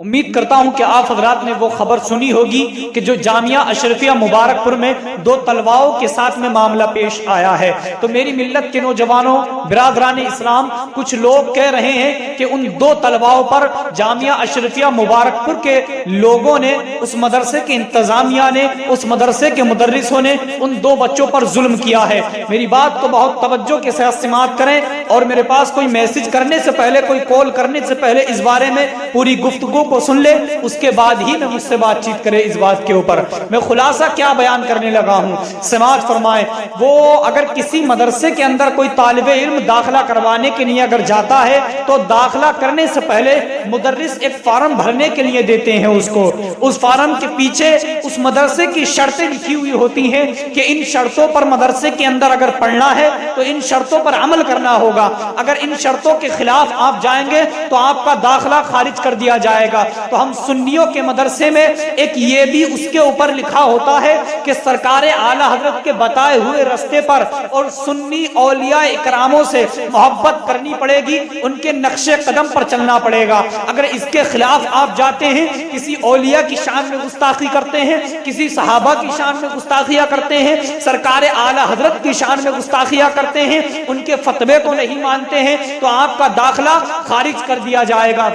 امید کرتا ہوں کہ آپ حضرات نے وہ خبر سنی ہوگی کہ جو جامعہ اشرفیہ مبارک پور میں دو طلباؤں کے ساتھ میں معاملہ پیش آیا ہے۔ تو میری ملت کے نوجوانوں، برادران اسلام، کچھ لوگ کہہ رہے ہیں کہ ان دو طلباؤں پر جامعہ اشرفیہ مبارک پور کے لوگوں نے، اس مدرسے کے انتظامیہ نے، اس مدرسے کے مدرسوں نے ان دو بچوں پر ظلم کیا ہے۔ میری بات کو بہت توجہ کے ساتھ سماعت کریں، اور میرے پاس کوئی میسج کرنے سے پہلے، کوئی کال کرنے سے پہلے اس بارے میں پوری گفتگو کو سن لے، اس کے بعد ہی میں مجھ سے بات چیت کرے اس بات کے اوپر۔ میں خلاصہ کیا بیان کرنے لگا ہوں، سماعت فرمائیں۔ وہ اگر کسی مدرسے کے اندر کوئی طالب علم داخلہ کروانے کے لیے اگر جاتا ہے تو داخلہ کرنے سے پہلے مدرس ایک فارم بھرنے کے لیے دیتے ہیں اس کو۔ اس فارم کے پیچھے اس مدرسے کی شرطیں لکھی ہوئی ہوتی ہیں کہ ان شرطوں پر مدرسے کے اندر اگر پڑھنا ہے تو ان شرطوں پر عمل کرنا ہوگا، اگر ان شرطوں کے خلاف آپ جائیں گے تو آپ کا داخلہ خارج کر دیا جائے گا۔ تو ہم سنیوں کے مدرسے میں ایک یہ بھی اس کے اوپر لکھا ہوتا ہے کہ سرکار اعلی حضرت کے بتائے ہوئے راستے پر اور سنی اولیاء اکراموں سے محبت کرنی پڑے گی، ان کے نقش قدم پر چلنا پڑے گا۔ اگر اس کے خلاف آپ جاتے ہیں، کسی اولیاء کی شان میں گستاخی کرتے ہیں، کسی صحابہ کی شان میں گستاخیاں کرتے ہیں، سرکار اعلی حضرت کی شان میں گستاخیاں کرتے ہیں، ان کے فتوے کو نہیں مانتے ہیں، تو آپ کا داخلہ خارج کر دیا جائے گا۔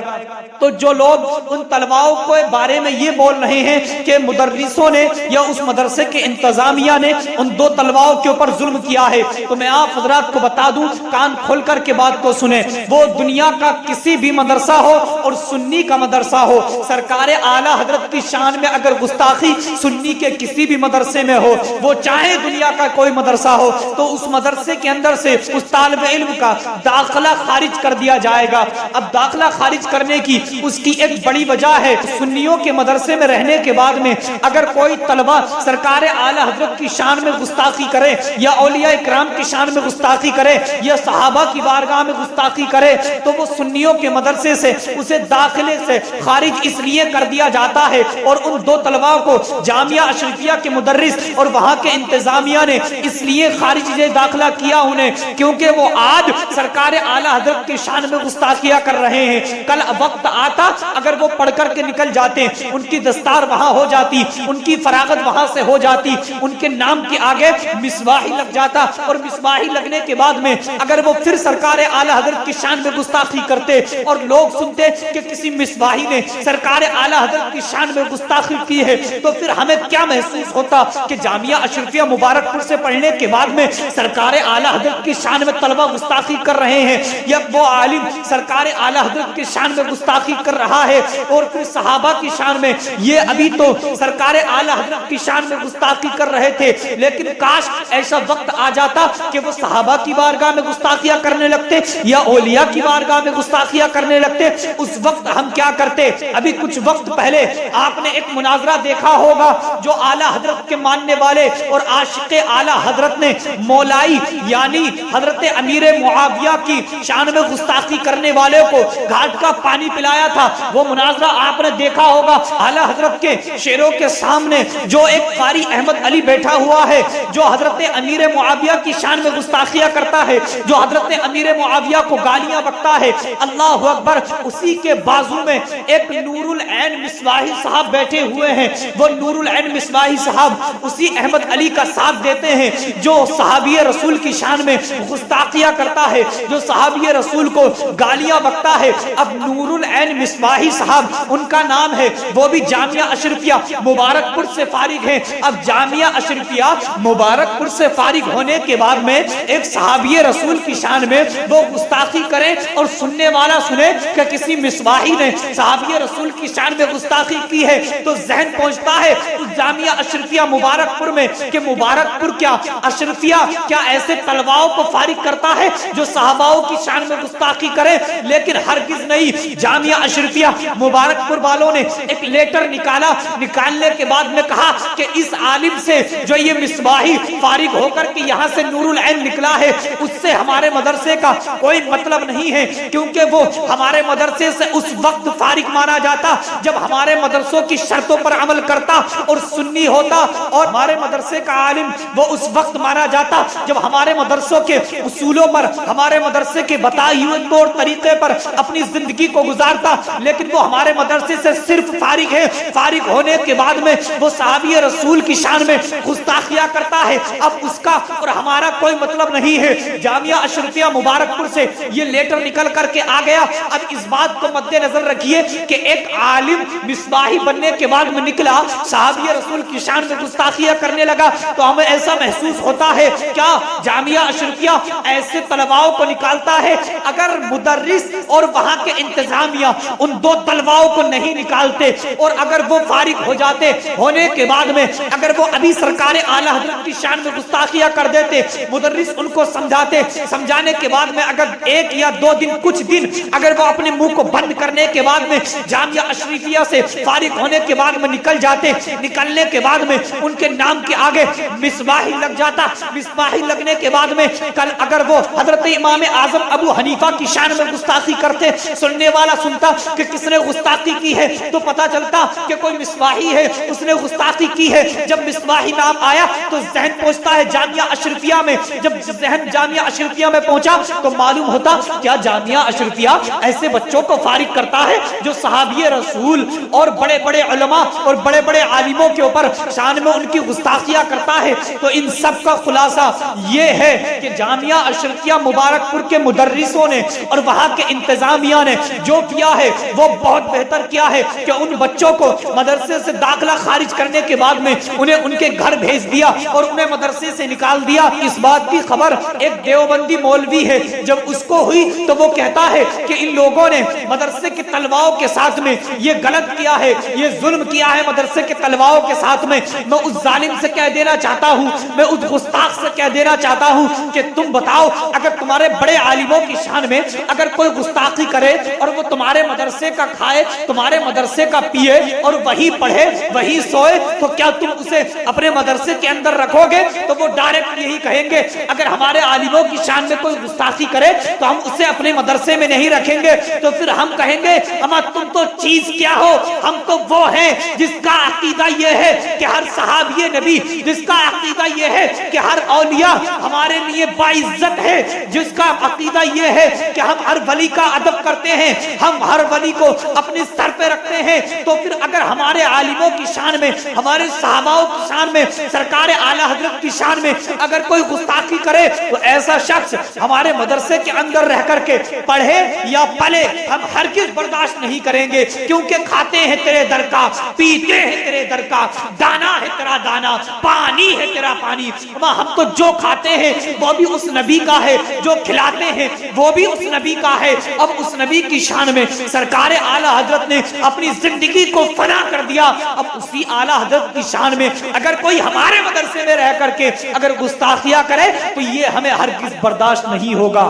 تو جو لوگ ان طلباؤں کے بارے میں یہ بول رہے ہیں کہ مدرسوں نے یا اس مدرسے کے انتظامیہ نے ان دو طلباؤں کے اوپر ظلم کیا ہے، تو میں آپ حضرات کو بتا دوں، کان کھول کر کے بات کو سنیں، وہ دنیا کا کسی بھی مدرسہ ہو اور سنی کا مدرسہ ہو، سرکار اعلی حضرت کی شان میں اگر گستاخی سنی کے کسی بھی مدرسے میں ہو، وہ چاہے دنیا کا کوئی مدرسہ ہو، تو اس مدرسے کے اندر سے اس طالب علم کا داخلہ خارج کر دیا جائے گا۔ اب داخلہ خارج کرنے کی اس کی ایک بڑی وجہ ہے، سنیوں کے مدرسے میں رہنے کے بعد میں اگر کوئی طلبہ سرکار اعلی حضرت کی شان میں گستاخی کرے یا اولیاء اکرام کی شان میں گستاخی کرے یا صحابہ کی بارگاہ میں گستاخی کرے، تو وہ سنیوں کے مدرسے سے اسے داخلے سے خارج اس لیے کر دیا جاتا ہے، اور ان دو طلباء کو جامعہ اشرفیہ کے مدرس اور وہاں کے انتظامیہ نے اس لیے خارج داخلہ کیا انہیں کیونکہ وہ آج سرکار اعلی حضرت کی شان میں گستاخیاں کر رہے ہیں۔ کل وقت آتا اگر وہ پڑھ کر کے نکل جاتے، ان کی دستار وہاں ہو جاتی، ان کی فراغت وہاں سے ہو جاتی، ان کے نام کے آگے مصباحی لگ جاتا، اور مصباحی لگنے کے بعد میں اگر وہ پھر سرکار اعلی حضرت کی شان میں گستاخی کرتے اور لوگ سنتے کہ کسی مصباحی نے سرکار اعلی حضرت کی شان میں گستاخی کی ہے، تو پھر ہمیں کیا محسوس ہوتا کہ جامعہ اشرفیہ مبارک پور سے پڑھنے کے بعد میں سرکار اعلی حضرت کی شان میں طلبہ گستاخی کر رہے ہیں، یا وہ عالم سرکار اعلی حضرت کی شان میں گستاخی کر رہا ہے، اور پھر صحابہ کی شان میں، یہ ابھی تو سرکار اعلی حضرت کی شان میں گستاخی کر رہے تھے، لیکن کاش ایسا وقت آ جاتا کہ وہ صحابہ کی بارگاہ میں گستاخیاں کرنے لگتے یا اولیاء کی بارگاہ میں گستاخیاں کرنے لگتے، اس وقت ہم کیا کرتے؟ ابھی کچھ وقت پہلے آپ نے ایک مناظرہ دیکھا ہوگا جو اعلی حضرت کے ماننے والے اور عاشق اعلی حضرت نے مولائی یعنی حضرت امیر معاویہ کی شان میں گستاخی کرنے والے کو گھاٹ کا پانی پلایا تھا۔ وہ مناظرہ آپ نے دیکھا ہوگا، اعلی حضرت کے شیروں کے سامنے جو ایک قاری احمد علی بیٹھا ہوا ہے جو حضرت امیر معاویہ کی شان میں گستاخیاں کرتا ہے، جو حضرت امیر معاویہ کو گالیاں بکتا ہے، اللہ اکبر، اسی کے بازو میں ایک نور العین مصباحی صاحب بیٹھے ہوئے ہیں۔ وہ نور العین مصباحی صاحب اسی احمد علی کا ساتھ دیتے ہیں جو صحابی رسول کی شان میں گستاخیاں کرتا ہے، جو صحابی رسول کو گالیاں بکتا ہے۔ اب نور العین مصباحی صاحب ان کا نام ہے، وہ بھی جامعہ اشرفیہ مبارک پور سے فارغ ہیں۔ اب جامعہ اشرفیہ مبارک پور سے فارغ ہونے کے بعد میں ایک صحابی رسول کی شان میں وہ گستاخی کریں اور سننے والا سنے کہ کسی مصباحی نے صحابی رسول کی شان میں گستاخی کی ہے، تو ذہن پہنچتا ہے اس جامعہ اشرفیہ مبارک پور میں کہ مبارک پور کیا اشرفیہ کیا ایسے طلباؤں کو فارغ کرتا ہے جو صحاباؤں کی شان میں گستاخی کرے؟ لیکن ہرگز نہیں۔ جامعہ اشرفیہ مبارک پور والوں نے ایک لیٹر نکالا، نکالنے کے بعد میں کہا کہ اس عالم سے جو یہ مصباحی فارغ ہو کر کے یہاں سے نور العین نکلا ہے، اس سے ہمارے مدرسے کا کوئی مطلب نہیں ہے، کیونکہ وہ ہمارے مدرسے سے اس وقت فارغ مانا جاتا جب ہمارے مدرسوں کی شرطوں پر عمل کرتا اور سنی ہوتا، اور ہمارے مدرسے کا عالم وہ اس وقت مانا جاتا جب ہمارے مدرسوں کے اصولوں پر، ہمارے مدرسے کے بتائے ہوئے طور طریقے پر اپنی زندگی کو گزارتا۔ لیکن وہ ہمارے مدرسے سے صرف فارغ ہے، فارغ ہونے کے بعد میں وہ صحابی رسول کی شان میں گستاخیاں کرتا ہے، اب اس کا اور ہمارا کوئی مطلب نہیں ہے۔ جامعہ اشرفیہ مبارک پور سے یہ لیٹر نکل کر کے آ گیا۔ اب اس بات کو مد نظر رکھیے کہ ایک عالم مصباحی بننے کے بعد میں نکلا، صحابی رسول کی شان میں گستاخیاں کرنے لگا، تو ہمیں ایسا محسوس ہوتا ہے کیا جامعہ اشرفیہ ایسے طلباؤں کو نکالتا ہے؟ اگر مدرس اور وہاں کے انتظامیہ ان دو طلباؤں کو نہیں نکالتے اور اگر وہ فارغ ہو جاتے ہونے کے بعد میں اگر وہ ابھی سرکار اعلیٰ حضرت کی شان میں گستاخیاں کر دیتے، مدرس ان کو سمجھاتے، سمجھانے کے بعد میں اگر ایک یا دو دن کچھ دن اگر وہ اپنے منہ کو بند کرنے کے بعد میں جامعہ اشرفیہ سے فارغ ہونے کے بعد میں نکل جاتے، نکلنے کے بعد میں ان کے نام کے آگے مصباحی لگ جاتا، مصباحی لگنے کے بعد میں کل اگر وہ حضرت امام اعظم ابو حنیفہ کی شان میں گستاخی کرتے، سننے والا سنتا کہ کس نے گستاخی کی ہے تو پتا چلتا کہ کوئی مصباحی ہے اس نے گستاخی کی ہے۔ جب مصباحی نام آیا تو ذہن پہنچتا ہے جامعہ اشرفیہ میں، جب ذہن جامعہ اشرفیہ میں پہنچا تو معلوم ہوتا کیا جامعہ اشرفیہ ایسے بچوں کو فارغ کرتا ہے جو صحابی رسول اور بڑے بڑے علماء اور بڑے بڑے عالموں کے اوپر شان میں ان کی گستاخیاں کرتا ہے۔ تو ان سب کا خلاصہ یہ ہے کہ جامعہ اشرفیہ مبارک پور کے مدرسوں نے اور وہاں کے انتظامیہ نے جو کیا ہے وہ بہت بہتر کیا ہے کہ ان بچوں کو مدرسے سے داخلہ خارج کرنے کے بعد میں انہیں ان کے گھر بھیج دیا اور انہیں مدرسے سے نکال دیا۔ اس بات کی خبر ایک دیوبندی مولوی ہے، جب اس کو ہوئی تو وہ کہتا ہے کہ ان لوگوں نے مدرسے کے طلباؤں کے ساتھ میں یہ غلط کیا ہے، یہ ظلم کیا ہے مدرسے کے طلباؤں کے ساتھ میں اس ظالم سے کہہ دینا چاہتا ہوں، میں اس گستاخ سے کہہ دینا چاہتا ہوں کہ تم بتاؤ اگر تمہارے بڑے عالموں کی شان میں اگر کوئی گستاخی کرے اور وہ تمہارے مدرسے کا کھائے، تمہارے مدرسے کا پیے اور وہی پڑھے وہی سوئے تو کیا تم اسے اپنے مدرسے کے اندر رکھو گے؟ تو وہ ڈائریکٹ یہی کہیں گے اگر ہمارے عالموں کی شان میں کوئی گستاخی کرے تو ہم اسے اپنے مدرسے میں نہیں رکھیں گے۔ تو پھر ہم کہیں گے اما تم تو چیز کیا ہو، ہم تو وہ ہیں جس کا عقیدہ یہ ہے کہ ہر صحابی نبی، جس کا عقیدہ یہ ہے کہ ہر اولیاء ہمارے لیے باعزت ہے، جس کا عقیدہ یہ ہے کہ ہم ہر ولی کا ادب کرتے ہیں، ہم ہر ولی کو اپنے سر پہ رکھتے ہیں۔ تو پھر اگر ہمارے عالموں کی شان میں، ہمارے صحاباؤں کی شان میں، سرکار اعلیٰ حضرت کی شان میں اگر کوئی گستاخی کرے تو ایسا شخص ہمارے مدرسے کے اندر رہ کر کے پڑھے یا پلے ہم ہرگز برداشت نہیں کریں گے، کیونکہ کھاتے ہیں تیرے در کا، پیتے ہیں تیرے در کا، دانا ہے تیرا دانا، پانی ہے تیرا پانی۔ ہم تو جو کھاتے ہیں وہ بھی اس نبی کا ہے، جو کھلاتے ہیں وہ بھی اس نبی کا ہے۔ اب اس نبی کی شان میں سرکار اعلیٰ حضرت نے اپنی زندگی کو فنا کر دیا، اب اسی اعلیٰ حضرت کی شان میں اگر کوئی ہمارے مدرسے میں رہ کر کے اگر گستاخیاں کرے تو یہ ہمیں ہرگز برداشت نہیں ہوگا۔